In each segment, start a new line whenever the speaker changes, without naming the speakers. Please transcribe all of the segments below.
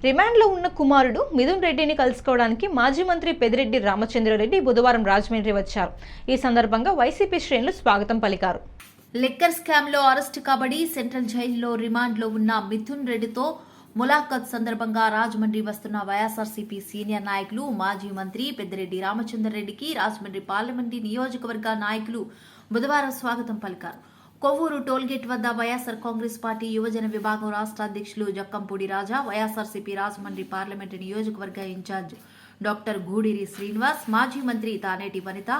రిమాండ్లో ఉన్న కుమారుడు మిథున్ రెడ్డిని కలుసుకోవడానికి మాజీ మంత్రి పెద్దిరెడ్డి రామచంద్రారెడ్డి బుధవారం రాజమండ్రి వచ్చారు. ఈ సందర్భంగా వైసీపీ శ్రేణులు స్వాగతం పలికారు.
లిక్కర్ స్కామ్ లో అరెస్టు కాబడి సెంట్రల్ జైల్లో రిమాండ్లో ఉన్న మిథున్ రెడ్డితో ములాఖత్ సందర్భంగా రాజమండ్రి వస్తున్న వైఎస్ఆర్సీపీ సీనియర్ నాయకులు మాజీ మంత్రి పెద్దిరెడ్డి రామచంద్రారెడ్డికి రాజమండ్రి పార్లమెంటు నియోజకవర్గ నాయకులు బుధవారం స్వాగతం పలికారు. కొవ్వూరు టోల్గేట్ వద్ద వైఎస్ఆర్ కాంగ్రెస్ పార్టీ యువజన విభాగం రాష్ట్ర అధ్యక్షులు జక్కంపూడి రాజా, వైఎస్ఆర్సీపీ రాజమండ్రి పార్లమెంటు నియోజకవర్గ ఇన్ఛార్జ్ డాక్టర్ గూడిరి శ్రీనివాస్, మాజీ మంత్రి తానేటి వనిత,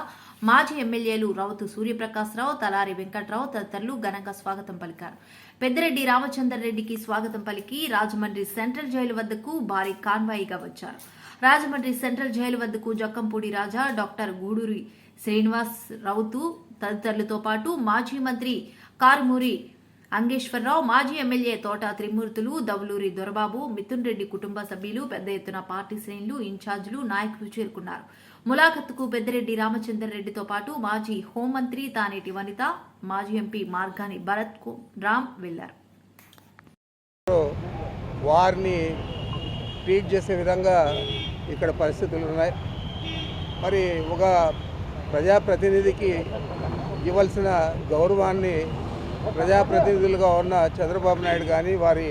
మాజీ ఎమ్మెల్యేలు రౌతు సూర్యప్రకాశ్రావు, తలారి వెంకట్రావు తదితరులు ఘనంగా స్వాగతం పలికారు. పెద్దిరెడ్డి రామచంద్రారెడ్డికి స్వాగతం పలికి రాజమండ్రి సెంట్రల్ జైలు వద్దకు భారీ కాన్వాయిగా వచ్చారు. రాజమండ్రి సెంట్రల్ జైలు వద్దకు జక్కంపూడి రాజా, డాక్టర్ గూడూరి శ్రీనివాస్, రౌతు తదితరులతో పాటు మాజీ మంత్రి కారుమూరి అంగేశ్వరరావు, మాజీ ఎమ్మెల్యే తోట త్రిమూర్తులు, దవులూరి దొరబాబు, మిథున్ రెడ్డి కుటుంబ సభ్యులు, పెద్ద ఎత్తున పార్టీ శ్రేణులు, ఇన్ఛార్జీలు, నాయకులు చేరుకున్నారు. ములాఖత్తుకు పెద్దిరెడ్డి రామచంద్రారెడ్డితో పాటు మాజీ హోంమంత్రి తానేటి వనిత, మాజీ ఎంపీ మార్గాని భరత్ రామ్ వెళ్లారు.
వారిని ట్రీట్ చేసే విధంగా ఇక్కడ పరిస్థితులు ఉన్నాయి. మరి ఒక ప్రజాప్రతినిధికి ఇవ్వాల్సిన గౌరవాన్ని ప్రజాప్రతినిధులుగా ఉన్న చంద్రబాబు నాయుడు కానీ వారి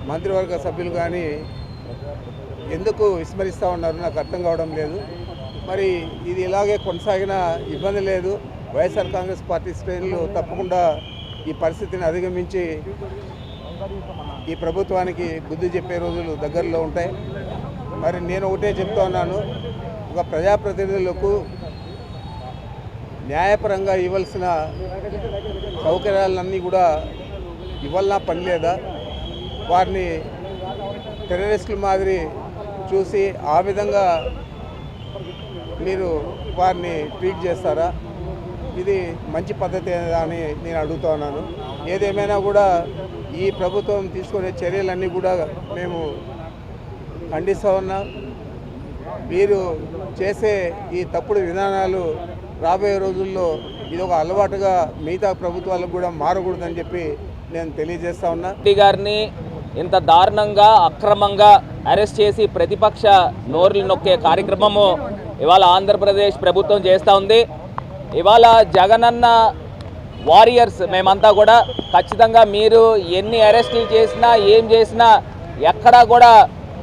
మంత్రివర్గ సభ్యులు కానీ ఎందుకు విస్మరిస్తూ ఉన్నారో నాకు అర్థం కావడం లేదు. మరి ఇది ఇలాగే కొనసాగిన ఇబ్బంది లేదు. వైఎస్ఆర్ కాంగ్రెస్ పార్టీ శ్రేణులు తప్పకుండా ఈ పరిస్థితిని అధిగమించి ఈ ప్రభుత్వానికి బుద్ధి చెప్పే రోజులు దగ్గరలో ఉంటాయి. మరి నేను ఒకటే చెప్తా ఉన్నాను, ఒక ప్రజాప్రతినిధులకు న్యాయపరంగా ఇవ్వాల్సిన సౌకర్యాలన్నీ కూడా ఇవ్వాలన్నా పని లేదా? వారిని టెర్రరిస్టుల మాదిరి చూసి ఆ విధంగా మీరు వారిని ట్రీట్ చేస్తారా? ఇది మంచి పద్ధతి అని నేను అడుగుతా ఉన్నాను. ఏదేమైనా కూడా ఈ ప్రభుత్వం తీసుకునే చర్యలన్నీ కూడా మేము ఖండిస్తూ ఉన్నాం. మీరు చేసే ఈ తప్పుడు విధానాలు రాబోయే రోజుల్లో ఇది ఒక అలవాటుగా మిగతా ప్రభుత్వాలకు కూడా మారకూడదని చెప్పి నేను తెలియజేస్తా ఉన్నా.
గారిని ఇంత దారుణంగా అక్రమంగా అరెస్ట్ చేసి ప్రతిపక్ష నోర్లు నొక్కే కార్యక్రమము ఇవాళ ఆంధ్రప్రదేశ్ ప్రభుత్వం చేస్తూ ఉంది. ఇవాళ జగనన్న వారియర్స్ మేమంతా కూడా ఖచ్చితంగా మీరు ఎన్ని అరెస్టులు చేసినా ఏం చేసినా ఎక్కడా కూడా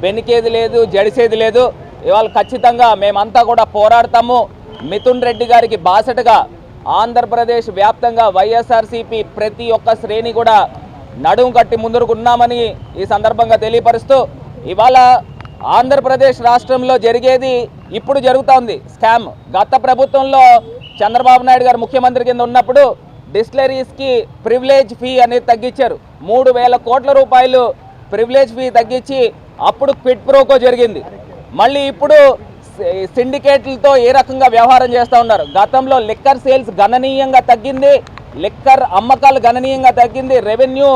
వెనికేది లేదు, జడిసేది లేదు. ఇవాళ ఖచ్చితంగా మేమంతా కూడా పోరాడతాము. మిథున్ రెడ్డి గారికి బాసటగా ఆంధ్రప్రదేశ్ వ్యాప్తంగా వైఎస్ఆర్సీపీ ప్రతి ఒక్క శ్రేణి కూడా నడుం కట్టి ముందుకున్నామని ఈ సందర్భంగా తెలియపరుస్తూ, ఇవాళ ఆంధ్రప్రదేశ్ రాష్ట్రంలో జరిగేది ఇప్పుడు జరుగుతూ ఉంది స్కామ్. గత ప్రభుత్వంలో చంద్రబాబు నాయుడు గారు ముఖ్యమంత్రి కింద ఉన్నప్పుడు డిస్టిలరీస్కి ప్రివిలేజ్ ఫీ అనేది తగ్గించారు. 3,000 కోట్ల రూపాయలు ప్రివిలేజ్ ఫీ తగ్గించి అప్పుడు క్విడ్ ప్రోకో జరిగింది. మళ్ళీ ఇప్పుడు సిండికేట్లతో ఏ రకంగా వ్యవహారం చేస్తూ ఉన్నారు. గతంలో లిక్కర్ సేల్స్ గణనీయంగా తగ్గింది, లిక్కర్ అమ్మకాలు గణనీయంగా తగ్గింది, రెవెన్యూ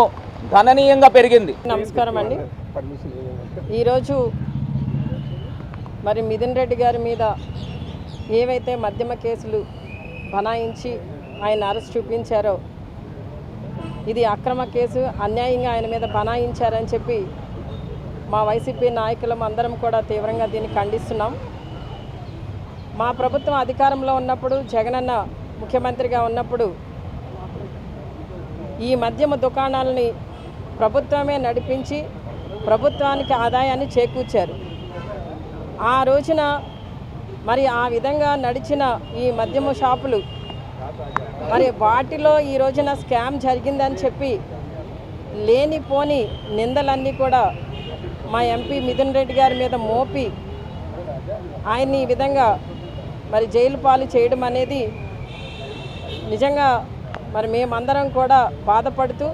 గణనీయంగా పెరిగింది.
నమస్కారం అండి. ఈరోజు మరి మిథున్ రెడ్డి గారి మీద ఏవైతే మద్యమ కేసులు బనాయించి ఆయన అరెస్ట్ చూపించారో ఇది అక్రమ కేసు, అన్యాయంగా ఆయన మీద బనాయించారని చెప్పి మా వైసీపీ నాయకులం అందరం కూడా తీవ్రంగా దీన్ని ఖండిస్తున్నాం. మా ప్రభుత్వం అధికారంలో ఉన్నప్పుడు, జగనన్న ముఖ్యమంత్రిగా ఉన్నప్పుడు ఈ మద్యమ దుకాణాలని ప్రభుత్వమే నడిపించి ప్రభుత్వానికి ఆదాయాన్ని చేకూర్చారు. ఆ రోజున మరి ఆ విధంగా నడిచిన ఈ మద్యమ షాపులు మరి వాటిలో ఈ రోజున స్కామ్ జరిగిందని చెప్పి లేనిపోని నిందలన్నీ కూడా మా ఎంపీ మిథున్ రెడ్డి గారి మీద మోపి ఆయన్ని ఈ విధంగా మరి జైలు పాలు చేయడం అనేది నిజంగా మరి మేమందరం కూడా బాధపడుతూ